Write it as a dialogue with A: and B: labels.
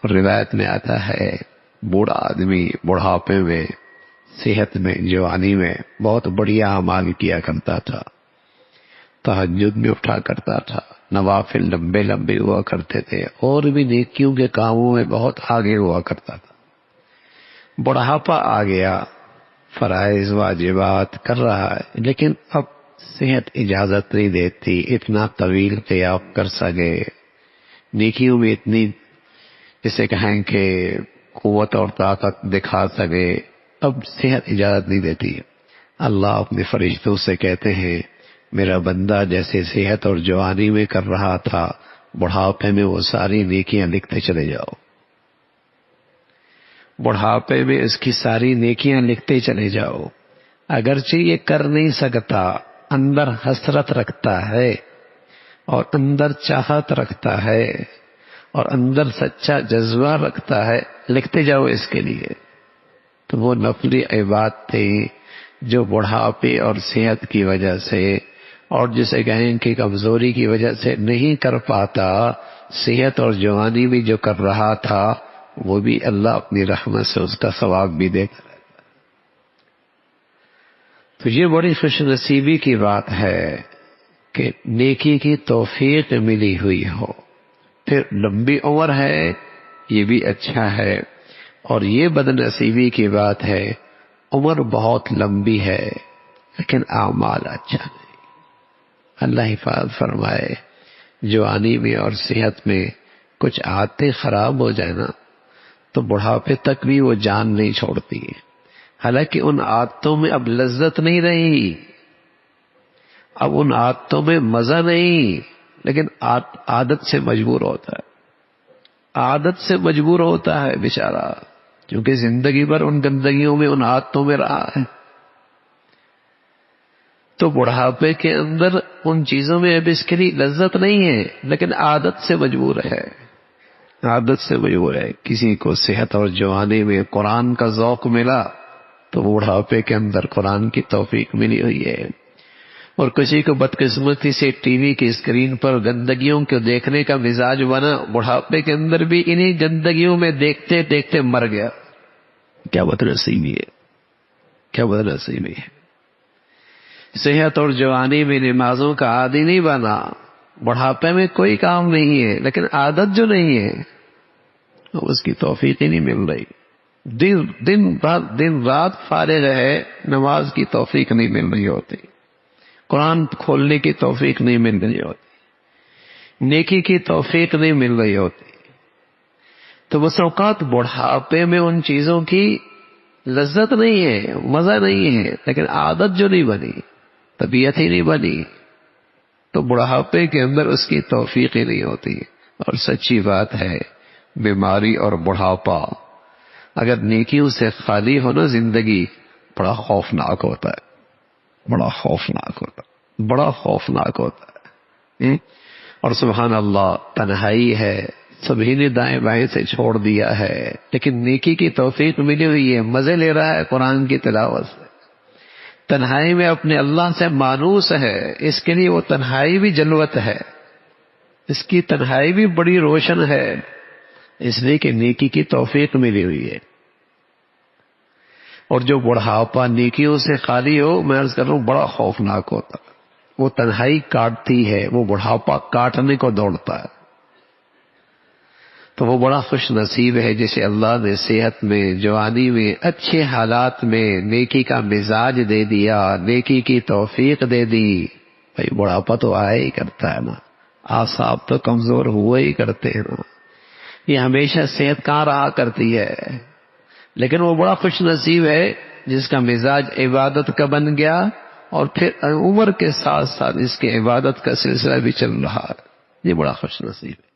A: روایت میں آتا ہے بوڑھا آدمی بڑھاپے میں، صحت میں، جوانی میں بہت بڑھیا اعمال کیا کرتا تھا، تہجد میں اٹھا کرتا تھا، نوافل لمبے لمبے ہوا کرتے تھے، اور بھی نیکیوں کے کاموں میں بہت آگے ہوا کرتا تھا۔ بڑھاپا آ گیا، فرائض واجبات کر رہا ہے، لیکن اب صحت اجازت نہیں دیتی اتنا طویل قیام کر سکے، نیکیوں میں اتنی جسے کہیں کہ قوت اور طاقت دکھا سکے، اب صحت اجازت نہیں دیتی۔ اللہ اپنے فرشتوں سے کہتے ہیں میرا بندہ جیسے صحت اور جوانی میں کر رہا تھا، بڑھاپے میں وہ ساری نیکیاں لکھتے چلے جاؤ، بڑھاپے میں اس کی ساری نیکیاں لکھتے چلے جاؤ۔ اگرچہ یہ کر نہیں سکتا، اندر حسرت رکھتا ہے اور اندر چاہت رکھتا ہے اور اندر سچا جذبہ رکھتا ہے، لکھتے جاؤ اس کے لیے۔ تو وہ نفلی عبادت تھی جو بڑھاپے اور صحت کی وجہ سے اور جسے کہیں کہ کمزوری کی وجہ سے نہیں کر پاتا، صحت اور جوانی بھی جو کر رہا تھا وہ بھی اللہ اپنی رحمت سے اس کا ثواب بھی دے کر۔ تو یہ بڑی خوش نصیبی کی بات ہے کہ نیکی کی توفیق ملی ہوئی ہو، پھر لمبی عمر ہے یہ بھی اچھا ہے، اور یہ بد نصیبی کی بات ہے عمر بہت لمبی ہے لیکن اعمال اچھا نہیں۔ اللہ حفاظت فرمائے، جوانی میں اور صحت میں کچھ عادتیں خراب ہو جائے نا تو بڑھاپے تک بھی وہ جان نہیں چھوڑتی، حالانکہ ان عادتوں میں اب لذت نہیں رہی، اب ان عادتوں میں مزہ نہیں، لیکن عادت سے مجبور ہوتا ہے، عادت سے مجبور ہوتا ہے بیچارہ، کیونکہ زندگی بھر ان گندگیوں میں ان عادتوں میں رہا ہے۔ تو بڑھاپے کے اندر ان چیزوں میں اب اس کے لیے لذت نہیں ہے، لیکن عادت سے مجبور ہے، عادت سے مجبور ہے۔ کسی کو صحت اور جوانی میں قرآن کا ذوق ملا تو بڑھاپے کے اندر قرآن کی توفیق ملی ہوئی ہے، اور کسی کو بدقسمتی سے ٹی وی کی اسکرین پر گندگیوں کو دیکھنے کا مزاج بنا، بڑھاپے کے اندر بھی انہی گندگیوں میں دیکھتے دیکھتے مر گیا۔ کیا بدنصیبی ہے، کیا بدنصیبی ہے۔ صحت اور جوانی میں نمازوں کا عادی نہیں بنا، بڑھاپے میں کوئی کام نہیں ہے، لیکن عادت جو نہیں ہے اس کی توفیق ہی نہیں مل رہی، دن رات فارغ ہے، نماز کی توفیق نہیں مل رہی ہوتی، قرآن کھولنے کی توفیق نہیں مل رہی ہوتی، نیکی کی توفیق نہیں مل رہی ہوتی۔ تو بس اوقات بڑھاپے میں ان چیزوں کی لذت نہیں ہے، مزہ نہیں ہے، لیکن عادت جو نہیں بنی، طبیعت ہی نہیں بنی، تو بڑھاپے کے اندر اس کی توفیق ہی نہیں ہوتی۔ اور سچی بات ہے، بیماری اور بڑھاپا اگر نیکیوں سے خالی ہو نا زندگی، بڑا خوفناک ہوتا ہے، بڑا خوفناک ہوتا ہے، بڑا خوفناک ہوتا ہے۔ اور سبحان اللہ، تنہائی ہے، سبھی نے دائیں بائیں سے چھوڑ دیا ہے، لیکن نیکی کی توفیق ملی ہوئی ہے، مزے لے رہا ہے قرآن کی تلاوت سے، تنہائی میں اپنے اللہ سے مانوس ہے، اس کے لیے وہ تنہائی بھی جلوت ہے، اس کی تنہائی بھی بڑی روشن ہے، اس لیے کہ نیکی کی توفیق ملی ہوئی ہے۔ اور جو بڑھاپا نیکیوں سے خالی ہو، میں عرض کر رہا ہوں بڑا خوفناک ہوتا ہے، وہ تنہائی کاٹتی ہے، وہ بڑھاپا کاٹنے کو دوڑتا ہے۔ تو وہ بڑا خوش نصیب ہے جسے اللہ نے صحت میں، جوانی میں، اچھے حالات میں نیکی کا مزاج دے دیا، نیکی کی توفیق دے دی۔ بھائی بڑھاپا تو آیا ہی کرتا ہے نا، اعصاب تو کمزور ہوئے ہی کرتے ہیں نا، یہ ہمیشہ صحت کہاں رہا کرتی ہے، لیکن وہ بڑا خوش نصیب ہے جس کا مزاج عبادت کا بن گیا، اور پھر عمر کے ساتھ ساتھ اس کی عبادت کا سلسلہ بھی چل رہا ہے، یہ بڑا خوش نصیب ہے۔